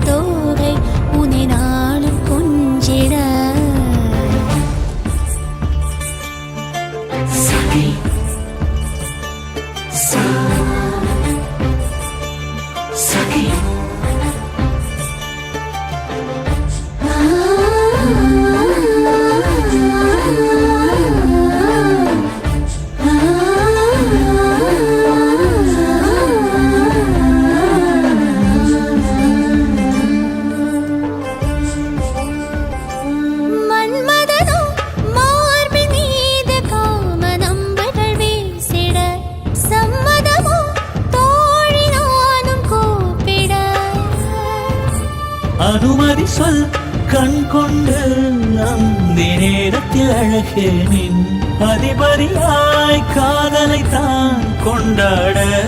தோகை உனை நாளும் கொஞ்சிட சகி சகி அனுமதி சொல் கண் கொண்டு அந்த நேரத்தில் அழகே நின் அதிபதியாய் காதலை தான் கொண்டாட